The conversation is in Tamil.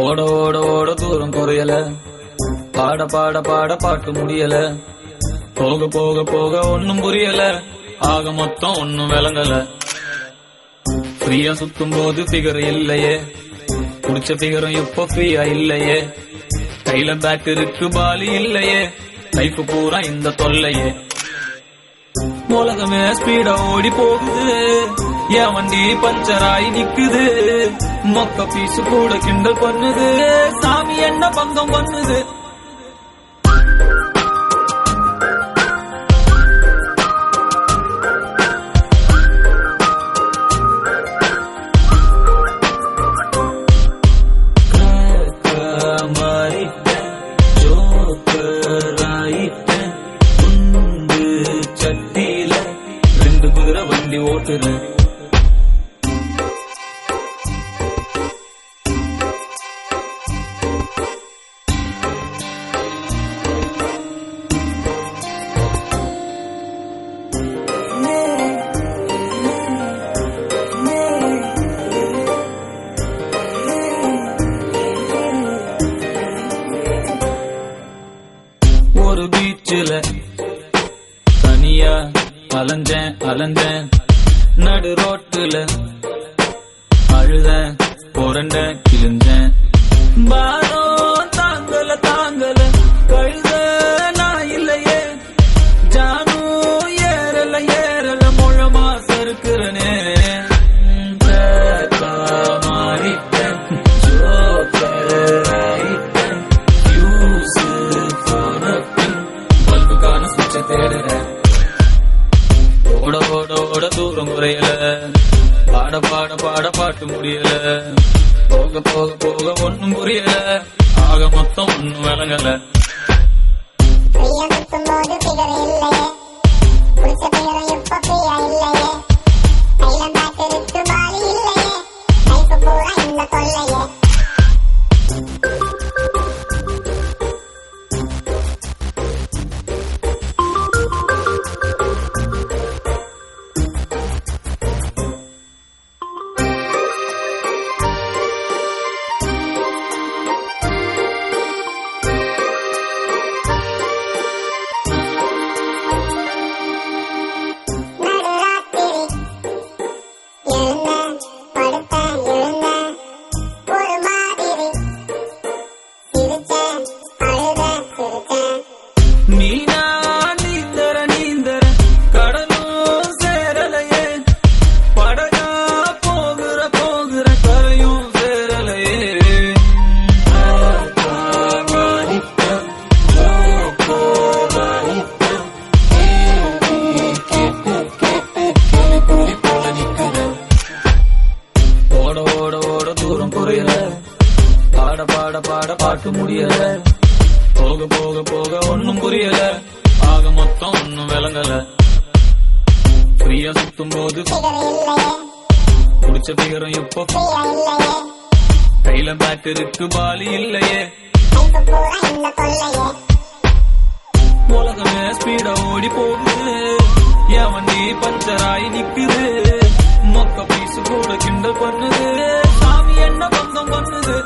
ஓட ஓட ஓட தூரம் குறையல, பாட பாட பாட பாட்டு முடியல, போக போக போக ஒன்னும் புரியல, ஆக மொத்தம் ஒன்னும் விளங்கல. ஃப்ரீயா சுத்தும் போது பிகர் இல்லையே, குடிச்ச பிகரும் இப்ப ஃப்ரீயா இல்லையே, கையில பேட் இருக்கு பாலி இல்லையே, லைஃப் பூரா இந்த தொல்லையே. உலகமே ஸ்பீடா ஓடி போகுது, என் வண்டி பஞ்சராயி நிக்குது, மொக்க பீசு கூட கிண்டல் பண்ணுது, சாமி என்ன பங்கம் பண்ணுது. சட்டியில 2 குதிரை வண்டி ஓட்டுறேன். ஒரு பீச்சில தனியா அலைஞ்சேன் அலைஞ்சேன், நடு ரோட்டுல அழுதேன் புரண்ட கிழிஞ்சேன், பாரம் தாங்கல தாங்கல கழுத நான் இல்லையே, ஜானும் ஏறல ஏறல முழமா சறுக்குறனே, மாறிட்டேன் ஜோக்கராயிட்டேன், ஃபியூஸ் போனப்பின் பல்புக்கான சுவிட்சை தேடுறேன். ஓட ஓட ஓட தூரம் குறையல, பாட பாட பாட பாட்டு முடியல, போக போக போக ஒன்னும் புரியல, ஆக மொத்தம் ஒன்னும் விளங்கல. நீனா நீந்தர நீந்தர கடலும் சேரலையே, படகா போகிற போகிற கரையும் சேரலையே, ஓட ஓட ஓட தூரம் குறையல, பாட பாட பாட பாட்டு முடியல, போக போக போக ஒன்னும் புரியல, ஆக மொத்தம் ஒன்னும் விளங்கல. ஃப்ரீயா சுத்தும் போது குடிச்ச பிகரும் இப்போ கையில பேட் இருக்கு பாலி இல்லையே, உலகமே ஸ்பீடா ஓடி போகுது, என் வண்டி பஞ்சராயி நிக்குது, மொக்க பீசு கூட கிண்டல் பண்ணுது, சாமி என்ன பங்கம் பண்ணுது.